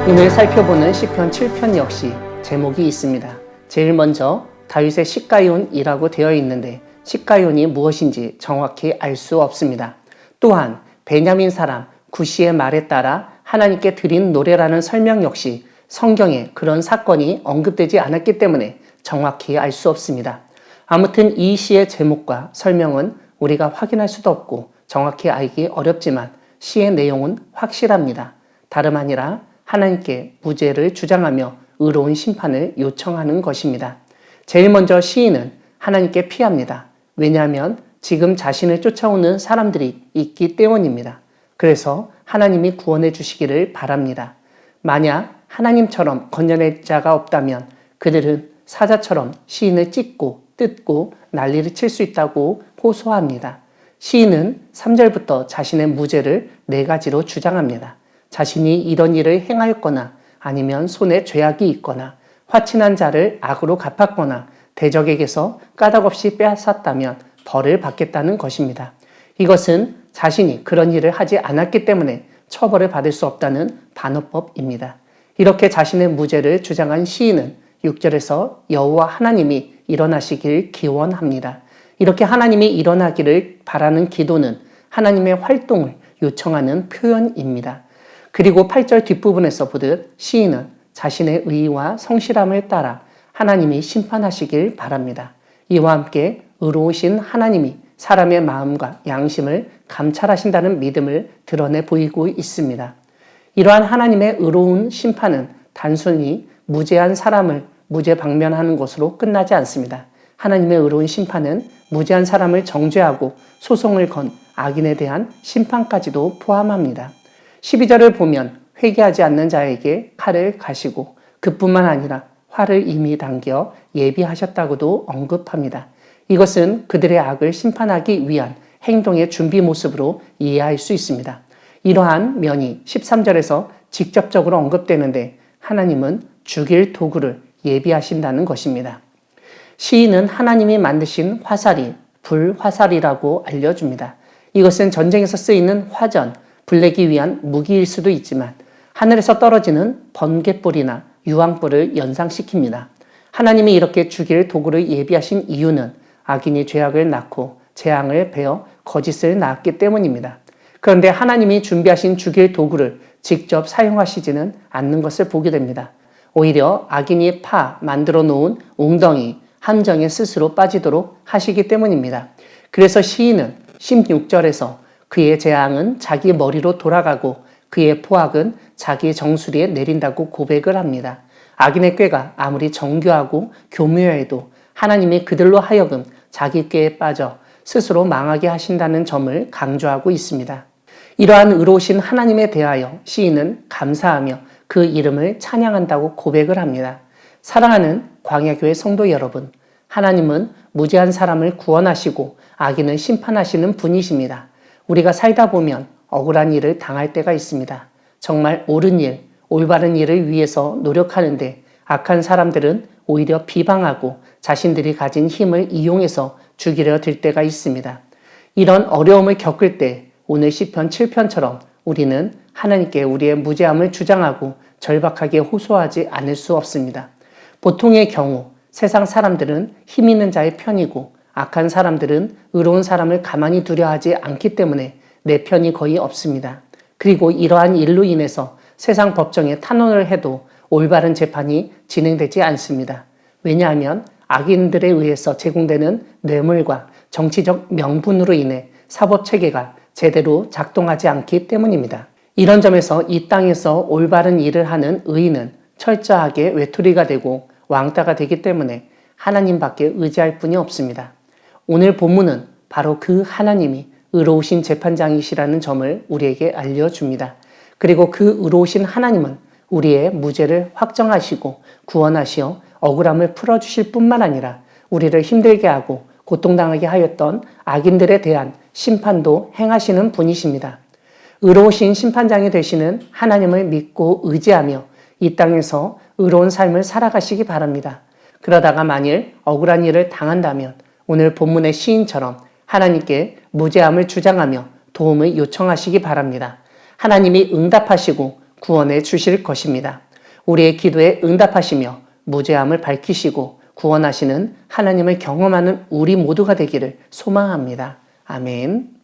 오늘 살펴보는 시편 7편 역시 제목이 있습니다. 제일 먼저 다윗의 시가윤이라고 되어 있는데 시가윤이 무엇인지 정확히 알 수 없습니다. 또한 베냐민 사람 구시의 말에 따라 하나님께 드린 노래라는 설명 역시 성경에 그런 사건이 언급되지 않았기 때문에 정확히 알 수 없습니다. 아무튼 이 시의 제목과 설명은 우리가 확인할 수도 없고 정확히 알기 어렵지만 시의 내용은 확실합니다. 다름 아니라 하나님께 무죄를 주장하며 의로운 심판을 요청하는 것입니다. 제일 먼저 시인은 하나님께 피합니다. 왜냐하면 지금 자신을 쫓아오는 사람들이 있기 때문입니다. 그래서 하나님이 구원해 주시기를 바랍니다. 만약 하나님처럼 건져낼 자가 없다면 그들은 사자처럼 시인을 찢고 뜯고 난리를 칠 수 있다고 호소합니다. 시인은 3절부터 자신의 무죄를 4가지로 주장합니다. 자신이 이런 일을 행하였거나 아니면 손에 죄악이 있거나 화친한 자를 악으로 갚았거나 대적에게서 까닭없이 빼앗았다면 벌을 받겠다는 것입니다. 이것은 자신이 그런 일을 하지 않았기 때문에 처벌을 받을 수 없다는 반어법입니다. 이렇게 자신의 무죄를 주장한 시인은 6절에서 여호와 하나님이 일어나시길 기원합니다. 이렇게 하나님이 일어나기를 바라는 기도는 하나님의 활동을 요청하는 표현입니다. 그리고 8절 뒷부분에서 보듯 시인은 자신의 의와 성실함을 따라 하나님이 심판하시길 바랍니다. 이와 함께 의로우신 하나님이 사람의 마음과 양심을 감찰하신다는 믿음을 드러내 보이고 있습니다. 이러한 하나님의 의로운 심판은 단순히 무죄한 사람을 무죄방면하는 것으로 끝나지 않습니다. 하나님의 의로운 심판은 무죄한 사람을 정죄하고 소송을 건 악인에 대한 심판까지도 포함합니다. 12절을 보면 회개하지 않는 자에게 칼을 가시고 그뿐만 아니라 활을 이미 당겨 예비하셨다고도 언급합니다. 이것은 그들의 악을 심판하기 위한 행동의 준비 모습으로 이해할 수 있습니다. 이러한 면이 13절에서 직접적으로 언급되는데 하나님은 죽일 도구를 예비하신다는 것입니다. 시인은 하나님이 만드신 화살이 불화살이라고 알려줍니다. 이것은 전쟁에서 쓰이는 화전, 불내기 위한 무기일 수도 있지만 하늘에서 떨어지는 번갯불이나 유황불을 연상시킵니다. 하나님이 이렇게 죽일 도구를 예비하신 이유는 악인이 죄악을 낳고 재앙을 베어 거짓을 낳았기 때문입니다. 그런데 하나님이 준비하신 죽일 도구를 직접 사용하시지는 않는 것을 보게 됩니다. 오히려 악인이 만들어 놓은 웅덩이, 함정에 스스로 빠지도록 하시기 때문입니다. 그래서 시인은 16절에서 그의 재앙은 자기 머리로 돌아가고 그의 포악은 자기 정수리에 내린다고 고백을 합니다. 악인의 꾀가 아무리 정교하고 교묘해도 하나님이 그들로 하여금 자기 꾀에 빠져 스스로 망하게 하신다는 점을 강조하고 있습니다. 이러한 의로우신 하나님에 대하여 시인은 감사하며 그 이름을 찬양한다고 고백을 합니다. 사랑하는 광야교회 성도 여러분, 하나님은 무죄한 사람을 구원하시고 악인을 심판하시는 분이십니다. 우리가 살다 보면 억울한 일을 당할 때가 있습니다. 정말 옳은 일, 올바른 일을 위해서 노력하는데 악한 사람들은 오히려 비방하고 자신들이 가진 힘을 이용해서 죽이려 들 때가 있습니다. 이런 어려움을 겪을 때 오늘 시편 7편처럼 우리는 하나님께 우리의 무죄함을 주장하고 절박하게 호소하지 않을 수 없습니다. 보통의 경우 세상 사람들은 힘 있는 자의 편이고 악한 사람들은 의로운 사람을 가만히 두려 하지 않기 때문에 내 편이 거의 없습니다. 그리고 이러한 일로 인해서 세상 법정에 탄원을 해도 올바른 재판이 진행되지 않습니다. 왜냐하면 악인들에 의해서 제공되는 뇌물과 정치적 명분으로 인해 사법체계가 제대로 작동하지 않기 때문입니다. 이런 점에서 이 땅에서 올바른 일을 하는 의인은 철저하게 외톨이가 되고 왕따가 되기 때문에 하나님밖에 의지할 분이 없습니다. 오늘 본문은 바로 그 하나님이 의로우신 재판장이시라는 점을 우리에게 알려줍니다. 그리고 그 의로우신 하나님은 우리의 무죄를 확정하시고 구원하시어 억울함을 풀어주실 뿐만 아니라 우리를 힘들게 하고 고통당하게 하였던 악인들에 대한 심판도 행하시는 분이십니다. 의로우신 심판장이 되시는 하나님을 믿고 의지하며 이 땅에서 의로운 삶을 살아가시기 바랍니다. 그러다가 만일 억울한 일을 당한다면 오늘 본문의 시인처럼 하나님께 무죄함을 주장하며 도움을 요청하시기 바랍니다. 하나님이 응답하시고 구원해 주실 것입니다. 우리의 기도에 응답하시며 무죄함을 밝히시고 구원하시는 하나님을 경험하는 우리 모두가 되기를 소망합니다. 아멘.